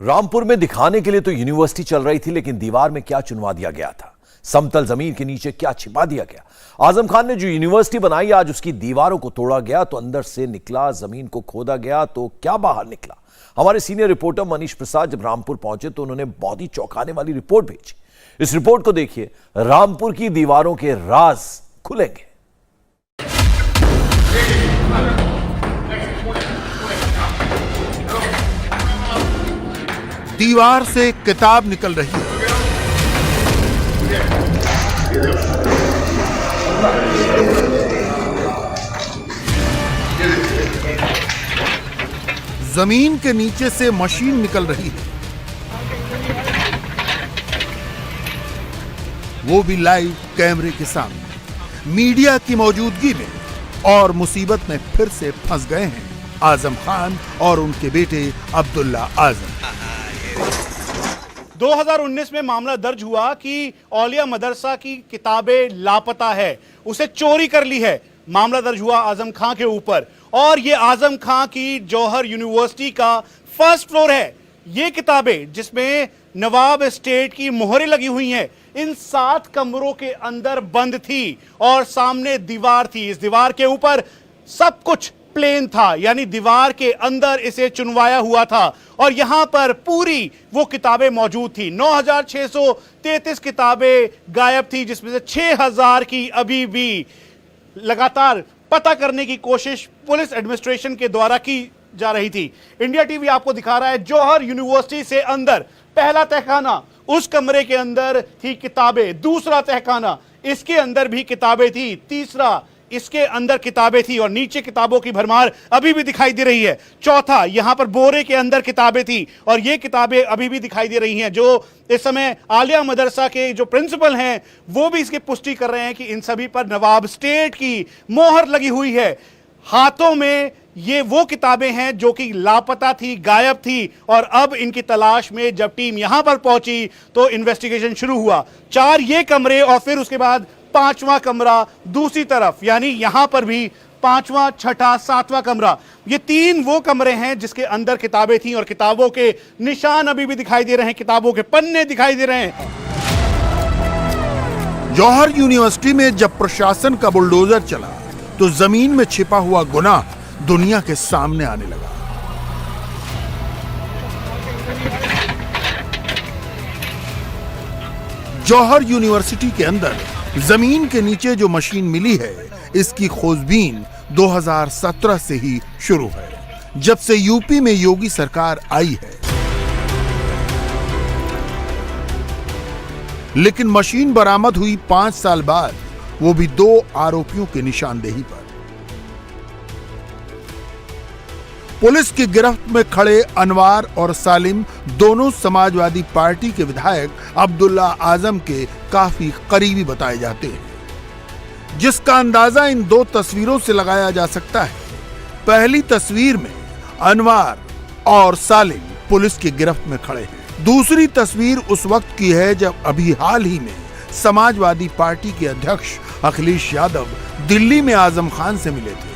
रामपुर में दिखाने के लिए तो यूनिवर्सिटी चल रही थी, लेकिन दीवार में क्या चुनवा दिया गया था, समतल जमीन के नीचे क्या छिपा दिया गया। आजम खान ने जो यूनिवर्सिटी बनाई, आज उसकी दीवारों को तोड़ा गया तो अंदर से निकला, जमीन को खोदा गया तो क्या बाहर निकला। हमारे सीनियर रिपोर्टर मनीष प्रसाद जब रामपुर पहुंचे तो उन्होंने बहुत ही चौंकाने वाली रिपोर्ट भेजी। इस रिपोर्ट को देखिए, रामपुर की दीवारों के राज खुलेंगे। दीवार से किताब निकल रही है। जमीन के नीचे से मशीन निकल रही है, वो भी लाइव कैमरे के सामने, मीडिया की मौजूदगी में। और मुसीबत में फिर से फंस गए हैं आजम खान और उनके बेटे अब्दुल्ला आजम। 2019 में मामला दर्ज हुआ कि औलिया मदरसा की किताबें लापता है, उसे चोरी कर ली है। मामला दर्ज हुआ आजम खां के ऊपर, और ये आजम खां की जौहर यूनिवर्सिटी का फर्स्ट फ्लोर है। ये किताबें जिसमें नवाब एस्टेट की मोहरें लगी हुई हैं, इन 7 कमरों के अंदर बंद थी और सामने दीवार थी। इस दीवार के ऊपर सब कुछ प्लेन था, यानी दीवार के अंदर इसे चुनवाया हुआ था और यहां पर पूरी वो किताबें मौजूद थी। 9633 किताबें गायब थी, जिसमें से 6000 की अभी भी लगातार पता करने की कोशिश पुलिस एडमिनिस्ट्रेशन के द्वारा की जा रही थी। इंडिया टीवी आपको दिखा रहा है जौहर यूनिवर्सिटी से अंदर पहला तहखाना, उस कमरे के अंदर थी किताबें। दूसरा तहखाना, इसके अंदर भी किताबें थी। तीसरा, इसके अंदर किताबें थी और नीचे किताबों की भरमार अभी भी दिखाई दे रही है। चौथा, यहां पर बोरे के अंदर किताबें थी और ये किताबें अभी भी दिखाई दे रही हैं। जो इस समय आलिया मदरसा के जो प्रिंसिपल हैं वो भी इसकी पुष्टि कर रहे हैं कि इन सभी पर नवाब स्टेट की मोहर लगी हुई है। हाथों में ये वो किताबें हैं जो कि लापता थी, गायब थी, और अब इनकी तलाश में जब टीम यहां पर पहुंची तो इन्वेस्टिगेशन शुरू हुआ। 4 ये कमरे और फिर उसके बाद 5वां कमरा दूसरी तरफ, यानी यहां पर भी 5वां, 6ठा, 7वां कमरा। ये 3 वो कमरे हैं जिसके अंदर किताबें थी और किताबों के निशान अभी भी दिखाई दे रहे हैं, किताबों के पन्ने दिखाई दे रहे हैं। जौहर यूनिवर्सिटी में जब प्रशासन का बुलडोजर चला तो जमीन में छिपा हुआ गुनाह दुनिया के सामने आने लगा। जौहर यूनिवर्सिटी के अंदर जमीन के नीचे जो मशीन मिली है, इसकी खोजबीन 2017 से ही शुरू है, जब से यूपी में योगी सरकार आई है। लेकिन मशीन बरामद हुई 5 साल बाद, वो भी 2 आरोपियों की निशानदेही पर। पुलिस की गिरफ्त में खड़े अनवार और सालिम दोनों समाजवादी पार्टी के विधायक अब्दुल्ला आजम के काफी करीबी बताए जाते हैं, जिसका अंदाजा इन 2 तस्वीरों से लगाया जा सकता है। पहली तस्वीर में अनवार और सालिम पुलिस की गिरफ्त में खड़े हैं। दूसरी तस्वीर उस वक्त की है जब अभी हाल ही में समाजवादी पार्टी के अध्यक्ष अखिलेश यादव दिल्ली में आजम खान से मिले थे।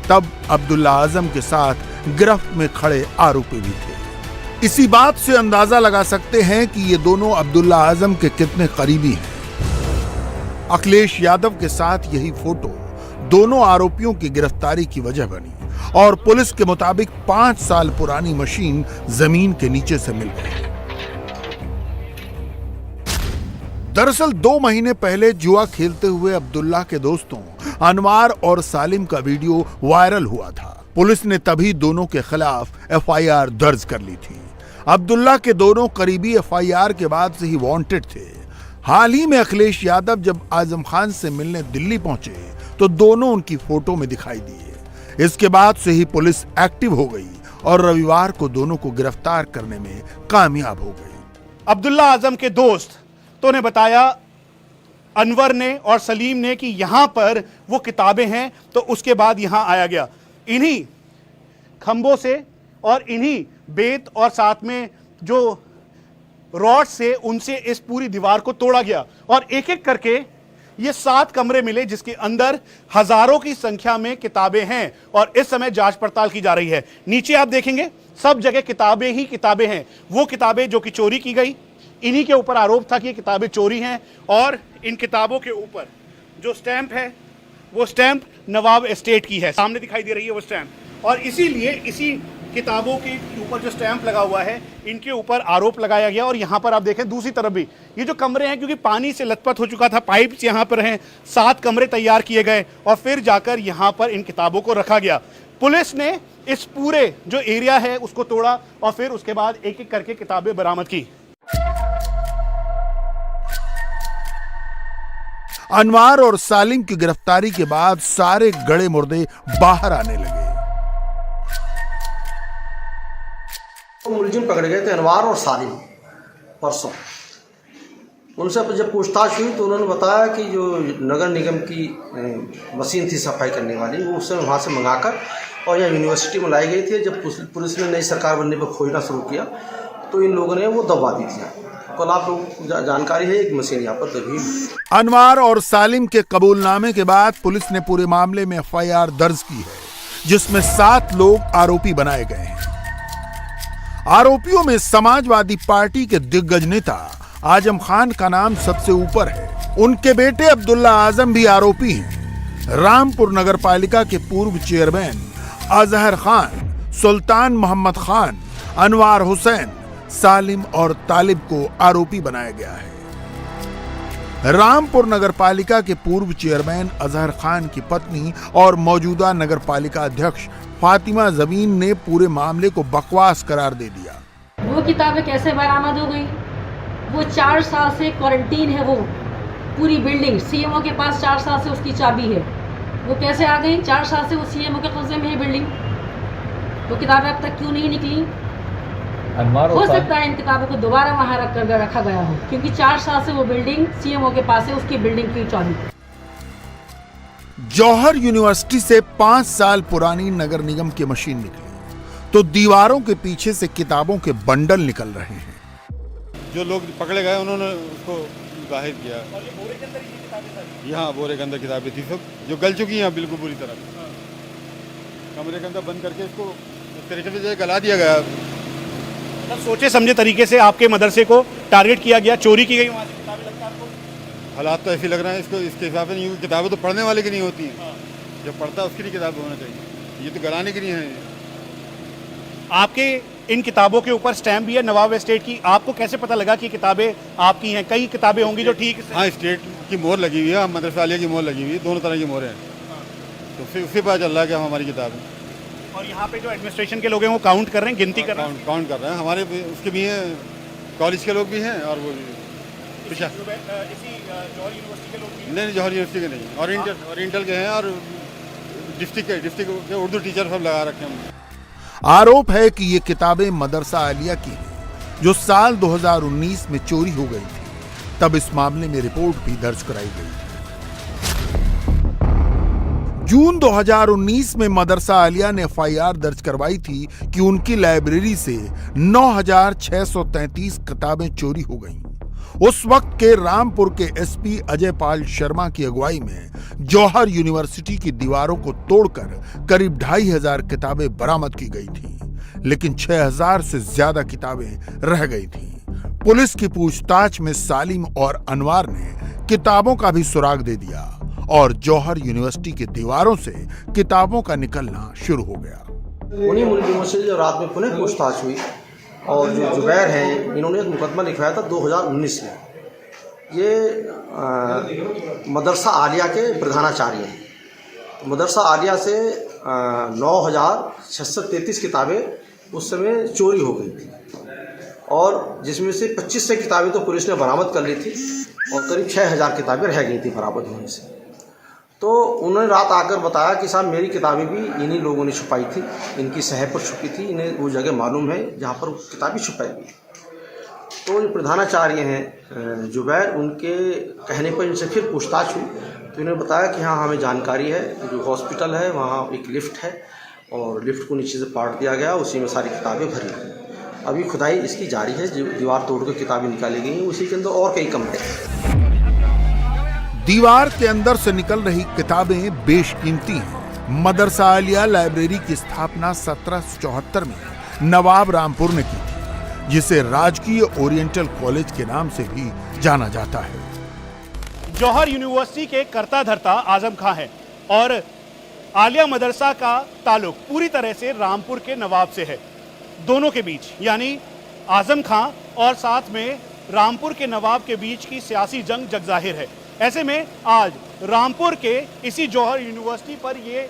तब अब्दुल्ला आजम के साथ गिरफ्त में खड़े आरोपी भी थे। इसी बात से अंदाजा लगा सकते हैं कि ये दोनों अब्दुल्ला आजम के कितने करीबी हैं। अखिलेश यादव के साथ यही फोटो दोनों आरोपियों की गिरफ्तारी की वजह बनी और पुलिस के मुताबिक 5 साल पुरानी मशीन जमीन के नीचे से मिल गई। दरअसल 2 महीने पहले जुआ खेलते हुए अब्दुल्ला के दोस्तों अनवार और सालिम का वीडियो वायरल हुआ था। पुलिस ने तभी दोनों के खिलाफ एफआईआर दर्ज कर ली थी। अब्दुल्ला के दोनों करीबी एफआईआर के बाद से ही वांटेड थे। हाल ही में अखिलेश यादव जब आजम खान से मिलने दिल्ली पहुंचे तो दोनों उनकी फोटो में दिखाई दिए। इसके बाद से ही पुलिस एक्टिव हो गई और रविवार को दोनों को गिरफ्तार करने में कामयाब हो गई। अब्दुल्ला आजम के दोस्त तो ने बताया अनवर ने और सलीम ने कि यहां पर वो किताबें हैं, तो उसके बाद यहां आया गया। इन्हीं खंभों से और इन्हीं बेत और साथ में जो रॉड से उनसे इस पूरी दीवार को तोड़ा गया और एक एक करके ये 7 कमरे मिले जिसके अंदर हजारों की संख्या में किताबें हैं और इस समय जांच पड़ताल की जा रही है। नीचे आप देखेंगे सब जगह किताबें ही किताबें हैं। वो किताबें जो कि चोरी की गई, इन्हीं के ऊपर आरोप था कि ये किताबें चोरी हैं। और इन किताबों के ऊपर जो स्टैंप है वो स्टैंप नवाब एस्टेट की है, सामने दिखाई दे रही है वो स्टैंप। और इसीलिए इसी किताबों के ऊपर जो स्टैंप लगा हुआ है इनके ऊपर आरोप लगाया गया। और यहाँ पर आप देखें दूसरी तरफ भी ये जो कमरे हैं, क्योंकि पानी से लथपथ हो चुका था, पाइप्स यहाँ पर हैं, 7 कमरे तैयार किए गए और फिर जाकर यहाँ पर इन किताबों को रखा गया। पुलिस ने इस पूरे जो एरिया है उसको तोड़ा और फिर उसके बाद एक एक करके किताबें बरामद की। अनवार और सालिम की गिरफ्तारी के बाद सारे गड़े मुर्दे बाहर आने लगे। मुलजिम पकड़े गए थे अनवार और सालिम परसों। उनसे जब पूछताछ हुई तो उन्होंने बताया कि जो नगर निगम की मशीन थी सफाई करने वाली, वो उससे वहाँ से मंगाकर और यहाँ यूनिवर्सिटी में लाई गई थी। जब पुलिस ने नई सरकार बनने पर खोजना शुरू किया तो इन लोगों ने वो दबा दी थी। कल आप लोग जानकारी है, एक मशीन यहाँ पर दबी। अनवार और सालिम के कबूलनामे के बाद पुलिस ने पूरे मामले में FIR दर्ज की है, जिसमें 7 लोग आरोपी बनाए गए हैं। आरोपियों में समाजवादी पार्टी के दिग्गज नेता आजम खान का नाम सबसे ऊपर है। उनके बेटे अब्दुल्ला आजम भी आरोपी हैं। रामपुर नगर पालिका के पूर्व चेयरमैन अजहर खान, सुल्तान मोहम्मद खान, अनवार हुसैन, सालिम और तालिब को आरोपी बनाया गया है। रामपुर नगर पालिका के पूर्व चेयरमैन अजहर खान की पत्नी और मौजूदा नगर पालिका अध्यक्ष फातिमा जमीन ने पूरे मामले को बकवास करार दे दिया। वो किताबें कैसे बरामद हो गई? वो 4 साल से क्वारंटीन है, वो पूरी बिल्डिंग CMO के पास 4 साल से उसकी चाबी है। वो कैसे आ गई? 4 साल से वो CMO के कब्जे में है बिल्डिंग। वो किताबें अब तक क्यों नहीं निकली? हो सकता है इन किताबों को दोबारा वहाँ रखा गया हो, क्योंकि 4 साल से वो बिल्डिंग CMO के पास है, उसकी बिल्डिंग की चाबी। जौहर यूनिवर्सिटी से 5 साल पुरानी नगर निगम की मशीन निकली तो दीवारों के पीछे से किताबों के बंडल निकल रहे हैं। जो लोग पकड़े गए उन्होंने उसको जाहिर किया। और ये बोरे के अंदर ये किताबें थी? हाँ, बोरे के अंदर किताबें थी सब, जो गल चुकी हैं बिल्कुल पूरी तरह। कमरे के अंदर बंद करके इसको इस तरीके से गला दिया गया। मतलब सोचे समझे तरीके से आपके मदरसे को टारगेट किया गया, चोरी की गई वहाँ से किताबें। लगता है आपको? हालात तो ऐसे लग रहे हैं इसको, इसके हिसाब से नहीं। किताबें तो पढ़ने वाले की नहीं होती हैं, जो पढ़ता है उसकी नहीं किताबें होना चाहिए। ये तो गलाने की नहीं है। आपके इन किताबों के ऊपर स्टैम्प भी है नवाब एस्टेट की। आपको कैसे पता लगा कि किताबें आपकी हैं? कई किताबें होंगी जो ठीक से। हाँ, स्टेट की मोहर लगी हुई है, मदरसा आलिया की मोहर लगी हुई है, दोनों तरह की मोहरें हैं। तो फिर उससे पता चल रहा है कि हमारी किताबें। और यहाँ पे जो एडमिनिस्ट्रेशन के लोग हैं वो काउंट कर रहे हैं, गिनती कर रहे हैं। काउंट कर रहे हैं। हमारे उसके भी हैं, कॉलेज के लोग भी हैं और वो इसी जौहर यूनिवर्सिटी के लोग भी हैं। नहीं, जौहर यूनिवर्सिटी के नहीं, ओरिएंटल के हैं और डिस्ट्रिक्ट के उर्दू टीचर सब लगा रखे हैं। आरोप है कि ये किताबें मदरसा आलिया की हैं, जो साल 2019 में चोरी हो गई थी। तब इस मामले में रिपोर्ट भी दर्ज कराई गई थी। जून 2019 में मदरसा आलिया ने FIR दर्ज करवाई थी कि उनकी लाइब्रेरी से 9,633 किताबें चोरी हो गईं। उस वक्त के रामपुर के SP अजय पाल शर्मा की अगुवाई में जौहर यूनिवर्सिटी की दीवारों को तोड़कर करीब 2,500 किताबें बरामद की गई थी, लेकिन 6,000 से ज्यादा किताबें रह गई थीं। पुलिस की पूछताछ में सालिम और अनवार ने किताबों का भी सुराग दे दिया और जौहर यूनिवर्सिटी की दीवारों से किताबों का निकलना शुरू हो गया। उन्हीं मुलजिमों से जब रात में पुनः पूछताछ हुई और जो जुबैर हैं, इन्होंने एक मुकदमा लिखवाया था 2019 में। ये मदरसा आलिया के प्रधानाचार्य हैं। तो मदरसा आलिया से 9,633 किताबें उस समय चोरी हो गई थी और जिसमें से 2500 किताबें तो पुलिस ने बरामद कर ली थी और करीब 6,000 किताबें रह गई थी बरामद होने से। तो उन्होंने रात आकर बताया कि साहब मेरी किताबें भी इन्हीं लोगों ने छुपाई थी, इनकी सह पर छुपी थी, इन्हें वो जगह मालूम है जहाँ पर किताबें छुपाई गई। तो जो प्रधानाचार्य हैं जुबैर, उनके कहने पर इनसे फिर पूछताछ हुई तो इन्होंने बताया कि हाँ हमें जानकारी है, जो हॉस्पिटल है वहाँ एक लिफ्ट है और लिफ्ट को नीचे से पाट दिया गया, उसी में सारी किताबें भरी हैं। अभी खुदाई इसकी जारी है, जो दीवार तोड़ कर किताबें निकाली गई हैं, उसी के अंदर और कई कमरे हैं। दीवार के अंदर से निकल रही किताबें बेशकीमती हैं। मदरसा आलिया लाइब्रेरी की स्थापना 1774 में नवाब रामपुर ने की थी, जिसे राजकीय ओरिएंटल कॉलेज के नाम से भी जाना जाता है। जौहर यूनिवर्सिटी के कर्ता धर्ता आजम खां है और आलिया मदरसा का ताल्लुक पूरी तरह से रामपुर के नवाब से है। दोनों के बीच यानी आजम खां और साथ में रामपुर के नवाब के बीच की सियासी जंग जगजाहिर है। ऐसे में आज रामपुर के इसी जौहर यूनिवर्सिटी पर ये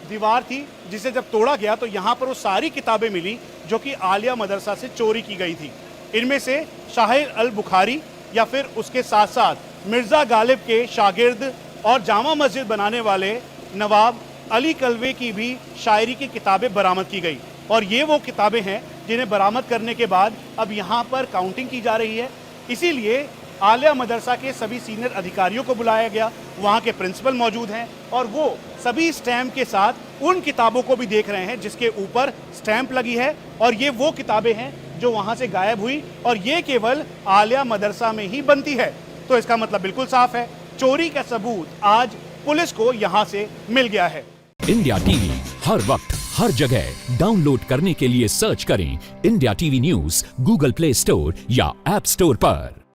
दीवार थी जिसे जब तोड़ा गया तो यहाँ पर वो सारी किताबें मिली जो कि आलिया मदरसा से चोरी की गई थी। इनमें से शाहिर अल बुखारी या फिर उसके साथ साथ मिर्ज़ा गालिब के शागिर्द और जामा मस्जिद बनाने वाले नवाब अली कलवे की भी शायरी की किताबें बरामद की गई। और ये वो किताबें हैं जिन्हें बरामद करने के बाद अब यहाँ पर काउंटिंग की जा रही है। इसीलिए आलिया मदरसा के सभी सीनियर अधिकारियों को बुलाया गया, वहाँ के प्रिंसिपल मौजूद हैं और वो सभी स्टैम्प के साथ उन किताबों को भी देख रहे हैं जिसके ऊपर स्टैम्प लगी है। और ये वो किताबें हैं जो वहाँ से गायब हुई और ये केवल आलिया मदरसा में ही बनती है। तो इसका मतलब बिल्कुल साफ है, चोरी का सबूत आज पुलिस को यहाँ से मिल गया है। इंडिया टीवी हर वक्त हर जगह डाउनलोड करने के लिए सर्च करें India TV news Google play store या ऐप स्टोर पर।